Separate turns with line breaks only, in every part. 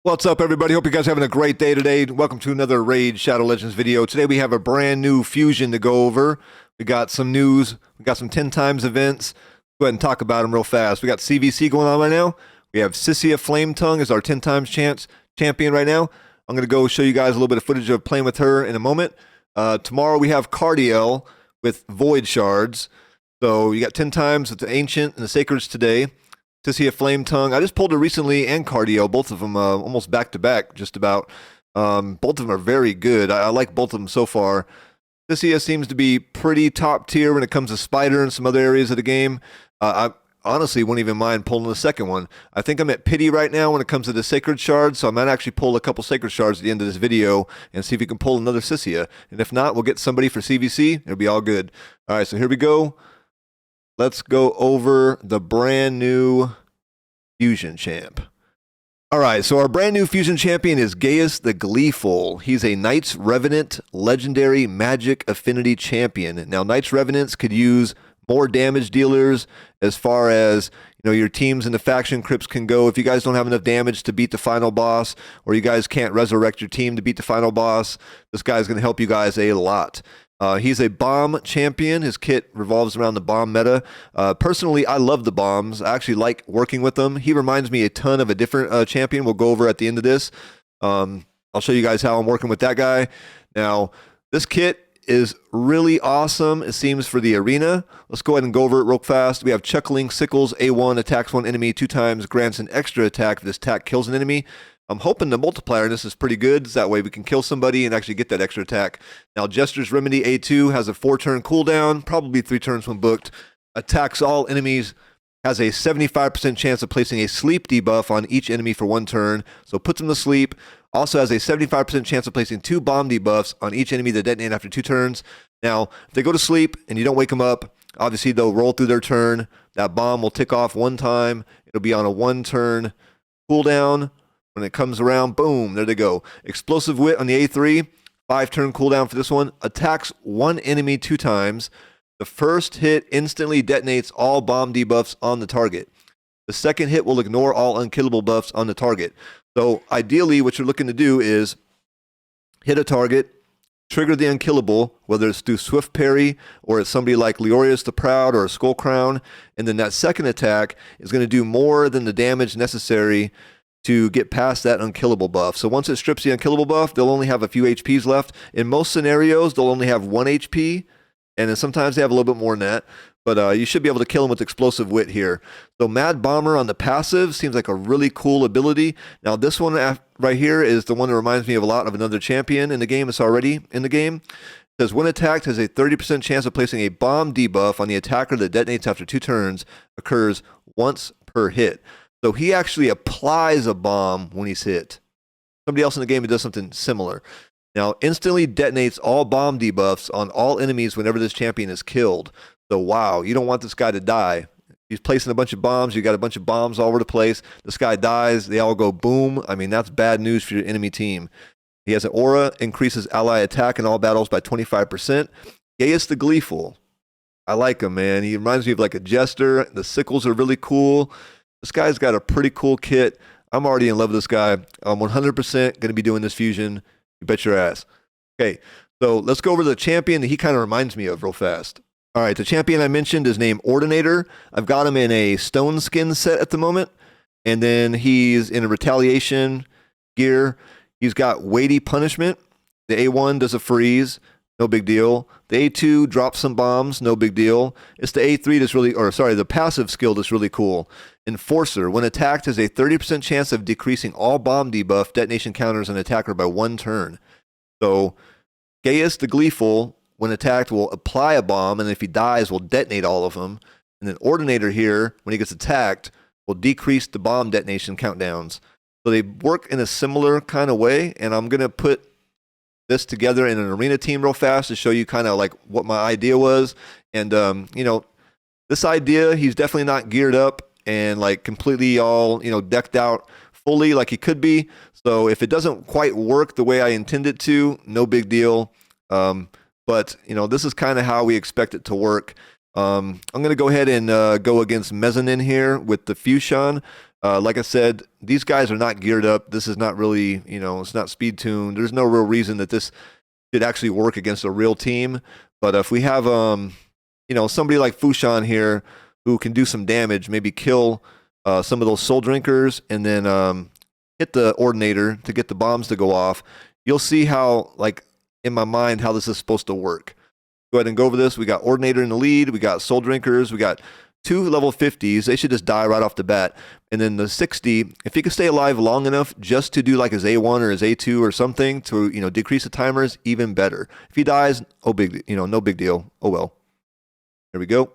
What's up, everybody? Hope you guys are having a great day today. Welcome to another Raid Shadow Legends video. Today we have a brand new fusion to go over. We got some news. We got some 10 times events. Go ahead and talk about them real fast. We got CVC going on right now. We have Sssshhhh Flametongue as our 10 times champion right now. I'm going to go show you guys a little bit of footage of playing with her in a moment. Tomorrow we have Cardiel with Void Shards. So you got 10 times with the Ancient and the Sacreds today. Sssshhhh Flametongue. I just pulled her recently and Cardio, both of them almost back to back, just about. Both of them are very good. I like both of them so far. Sssshhhh seems to be pretty top tier when it comes to Spider and some other areas of the game. I honestly wouldn't even mind pulling the second one. I think I'm at pity right now when it comes to the Sacred Shards, so I might actually pull a couple Sacred Shards at the end of this video and see if we can pull another Sssshhhh. And if not, we'll get somebody for CVC. It'll be all good. All right, so here we go. Let's go over the brand new Fusion Champ. Alright, so our brand new Fusion Champion is Gaius the Gleeful. He's a Knights Revenant Legendary Magic Affinity Champion. Now, Knights Revenants could use more damage dealers as far as, you know, your teams in the faction crypts can go. If you guys don't have enough damage to beat the final boss, or you guys can't resurrect your team to beat the final boss, this guy's going to help you guys a lot. He's a bomb champion. His kit revolves around the bomb meta. Personally, I love the bombs. I actually like working with them. He reminds me a ton of a different champion we'll go over at the end of this. I'll show you guys how I'm working with that guy. Now, this kit is really awesome, it seems, for the arena. Let's go ahead and go over it real fast. We have Chuckling Sickles, A1, attacks one enemy 2 times, grants an extra attack if this attack kills an enemy. I'm hoping the multiplier in this is pretty good, so that way we can kill somebody and actually get that extra attack. Now, Jester's Remedy A2 has a 4-turn cooldown, probably 3 turns when booked. Attacks all enemies, has a 75% chance of placing a sleep debuff on each enemy for 1 turn, so puts them to sleep. Also has a 75% chance of placing 2 bomb debuffs on each enemy that detonate after 2 turns. Now, if they go to sleep and you don't wake them up, obviously they'll roll through their turn. That bomb will tick off 1 time. It'll be on a 1-turn cooldown. When it comes around, boom, there they go. Explosive Wit on the A3, 5-turn cooldown for this one. Attacks 1 enemy 2 times. The first hit instantly detonates all bomb debuffs on the target. The second hit will ignore all unkillable buffs on the target. So ideally, what you're looking to do is hit a target, trigger the unkillable, whether it's through Swift Parry or it's somebody like Leorius the Proud or a Skull Crown, and then that second attack is going to do more than the damage necessary to get past that unkillable buff. So once it strips the unkillable buff, they'll only have a few HPs left. In most scenarios, they'll only have 1 HP, and then sometimes they have a little bit more than that. But you should be able to kill them with Explosive Wit here. So Mad Bomber on the passive seems like a really cool ability. Now this one right here is the one that reminds me of a lot of another champion in the game. It's already in the game. It says when attacked, has a 30% chance of placing a bomb debuff on the attacker that detonates after 2 turns, occurs once per hit. So he actually applies a bomb when he's hit. Somebody else in the game does something similar. Now, instantly detonates all bomb debuffs on all enemies whenever this champion is killed. So, wow, you don't want this guy to die. He's placing a bunch of bombs. You got a bunch of bombs all over the place. This guy dies. They all go boom. I mean, that's bad news for your enemy team. He has an aura, increases ally attack in all battles by 25%. Gaius the Gleeful. I like him, man. He reminds me of like a jester. The sickles are really cool. This guy's got a pretty cool kit. I'm already in love with this guy. I'm 100% going to be doing this fusion. You bet your ass. Okay, so let's go over the champion that he kind of reminds me of real fast. All right, the champion I mentioned is named Ordinator. I've got him in a stone skin set at the moment. And then he's in a retaliation gear. He's got weighty punishment. The A1 does a freeze. No big deal. The A2 drops some bombs. No big deal. It's the A3 that's really, or sorry, the passive skill that's really cool. Enforcer. When attacked, has a 30% chance of decreasing all bomb debuff detonation counters on an attacker by 1 turn. So, Gaius the Gleeful, when attacked, will apply a bomb, and if he dies, will detonate all of them. And then Ordinator here, when he gets attacked, will decrease the bomb detonation countdowns. So they work in a similar kind of way, and I'm going to put this together in an arena team real fast to show you kind of like what my idea was. And, you know, this idea, he's definitely not geared up and like completely all, you know, decked out fully like he could be. So if it doesn't quite work the way I intend it to, no big deal. But, you know, this is kind of how we expect it to work. I'm going to go ahead and go against Mezzanine here with the Fusion. Like I said, these guys are not geared up. This is not really, it's not speed tuned. There's no real reason that this should actually work against a real team. But if we have, somebody like Fushan here who can do some damage, maybe kill some of those soul drinkers and then hit the ordinator to get the bombs to go off, you'll see how, like, in my mind, how this is supposed to work. Go ahead and go over this. We got ordinator in the lead. We got soul drinkers. We got 2 level 50s. They should just die right off the bat. And then the 60, if he can stay alive long enough just to do like his A1 or his A2 or something to, decrease the timers, even better. If he dies, no big deal. Oh well. There we go.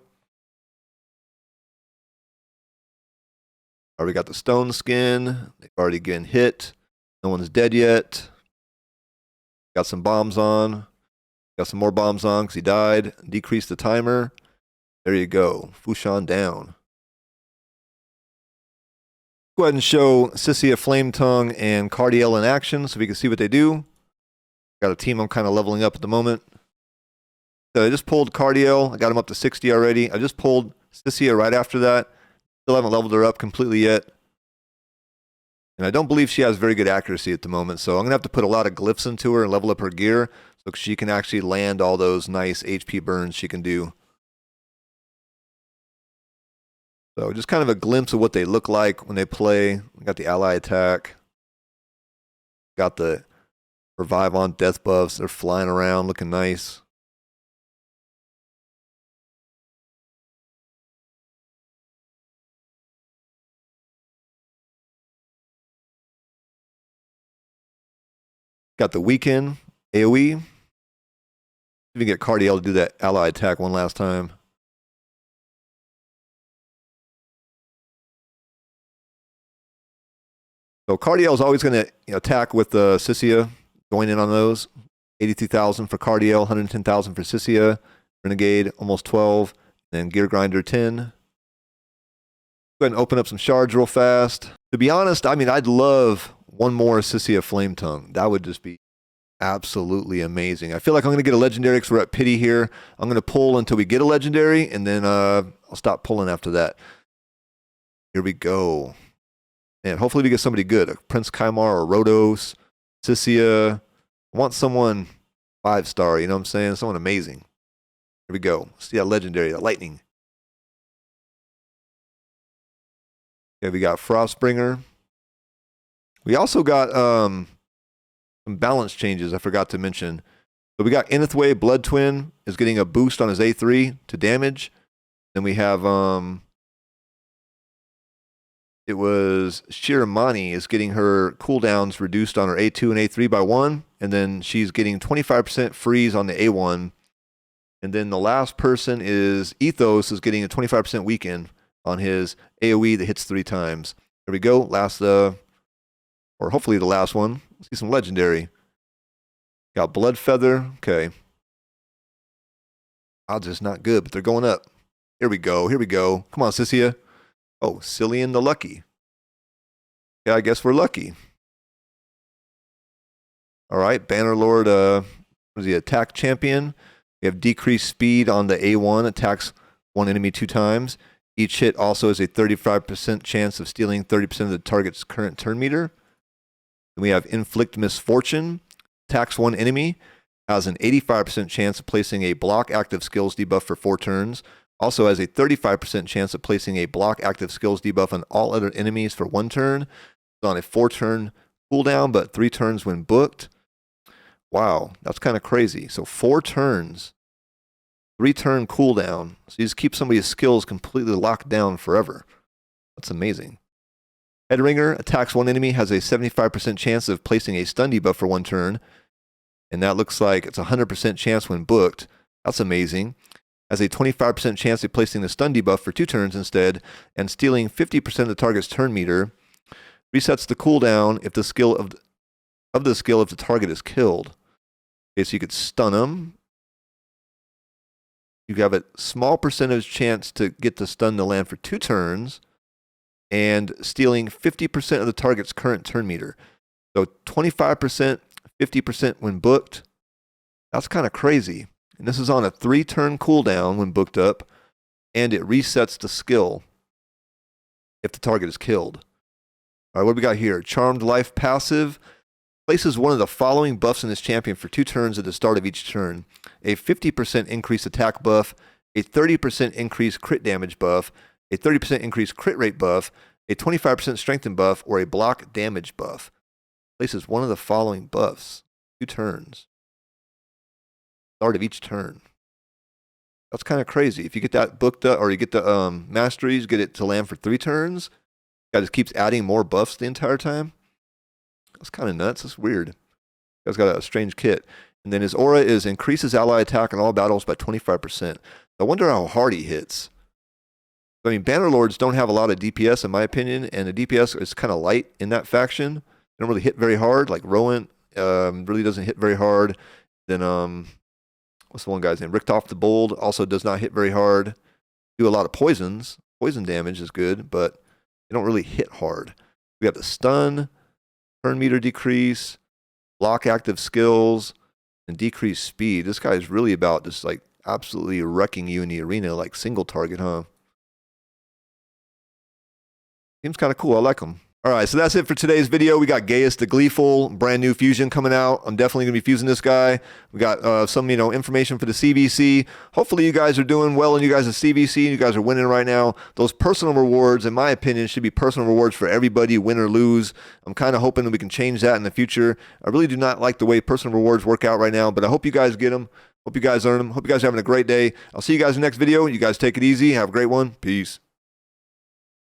Already got the stone skin. They've already getting hit. No one's dead yet. Got some bombs on. Got some more bombs on because he died. Decrease the timer. There you go. Fushan down. Go ahead and show Sssshhhh, Flame Tongue, and Cardiel in action so we can see what they do. Got a team I'm kind of leveling up at the moment. So I just pulled Cardiel. I got him up to 60 already. I just pulled Sssshhhh right after that. Still haven't leveled her up completely yet. And I don't believe she has very good accuracy at the moment, so I'm going to have to put a lot of glyphs into her and level up her gear so she can actually land all those nice HP burns she can do. So just kind of a glimpse of what they look like when they play. We got the ally attack. Got the revive on death buffs. They're flying around looking nice. Got the weekend AoE. Even get Cardiel to do that ally attack one last time. So Cardiel is always going to attack with the Sssshhhh, going in on those. 82,000 for Cardiel, 110,000 for Sssshhhh. Renegade, almost 12. Then Gear Grinder, 10. Go ahead and open up some shards real fast. To be honest, I mean, I'd love one more Sssshhhh Flame Tongue. That would just be absolutely amazing. I feel like I'm going to get a legendary because we're at pity here. I'm going to pull until we get a legendary, and then I'll stop pulling after that. Here we go. And hopefully we get somebody good. A Prince Kaimar or Rhodos, Sssshhhh. I want someone 5-star, you know what I'm saying? Someone amazing. Here we go. See that legendary, that lightning. Okay, we got Frostbringer. We also got some balance changes I forgot to mention. So we got Enithway, Blood Twin, is getting a boost on his A3 to damage. Then we have, it was Shiramani is getting her cooldowns reduced on her A2 and A3 by 1. And then she's getting 25% freeze on the A1. And then the last person is Ethos is getting a 25% weaken on his AoE that hits 3 times. There we go. Last, or hopefully the last one. Let's see some legendary. Got Blood Feather. Okay. Odds is not good, but they're going up. Here we go. Here we go. Come on, Sssshhhh. Oh, Cillian the Lucky. Yeah, I guess we're lucky. All right, Bannerlord, what is he, attack champion. We have decreased speed on the A1, attacks one enemy 2 times. Each hit also has a 35% chance of stealing 30% of the target's current turn meter. Then we have Inflict Misfortune, attacks one enemy, has an 85% chance of placing a block active skills debuff for 4 turns. Also has a 35% chance of placing a block active skills debuff on all other enemies for 1 turn. It's on a 4-turn cooldown, but 3 turns when booked. Wow, that's kind of crazy. So 4 turns, 3-turn cooldown. So you just keep somebody's skills completely locked down forever. That's amazing. Headringer attacks one enemy, has a 75% chance of placing a stun debuff for 1 turn. And that looks like it's a 100% chance when booked. That's amazing. Has a 25% chance of placing the stun debuff for 2 turns instead, and stealing 50% of the target's turn meter. Resets the cooldown if the skill of the skill if the target is killed. Okay, so you could stun them. You have a small percentage chance to get the stun to land for 2 turns, and stealing 50% of the target's current turn meter. So 25%, 50% when booked. That's kind of crazy. And this is on a 3-turn cooldown when booked up, and it resets the skill if the target is killed. All right, what do we got here? Charmed Life passive. Places one of the following buffs in this champion for 2 turns at the start of each turn. A 50% increased attack buff, a 30% increased crit damage buff, a 30% increased crit rate buff, a 25% strengthen buff, or a block damage buff. Places one of the following buffs. 2 turns. Start of each turn. That's kind of crazy. If you get that booked up, or you get the masteries, get it to land for 3 turns, guy just keeps adding more buffs the entire time. That's kind of nuts. That's weird. Guy's got a strange kit. And then his aura is increases ally attack in all battles by 25%. I wonder how hard he hits. I mean, Bannerlords don't have a lot of DPS in my opinion, and the DPS is kind of light in that faction. They don't really hit very hard. Like Rowan really doesn't hit very hard. Then what's the one guy's name? Richtof the Bold also does not hit very hard. Do a lot of poisons. Poison damage is good, but they don't really hit hard. We have the stun, turn meter decrease, block active skills, and decrease speed. This guy is really about just like absolutely wrecking you in the arena, like single target, huh? Seems kind of cool. I like him. All right, so that's it for today's video. We got Gaius the Gleeful, brand new fusion coming out. I'm definitely going to be fusing this guy. We got some, information for the CVC. Hopefully you guys are doing well in you guys' CVC. You guys are winning right now. Those personal rewards, in my opinion, should be personal rewards for everybody, win or lose. I'm kind of hoping that we can change that in the future. I really do not like the way personal rewards work out right now, but I hope you guys get them. Hope you guys earn them. Hope you guys are having a great day. I'll see you guys in the next video. You guys take it easy. Have a great one. Peace.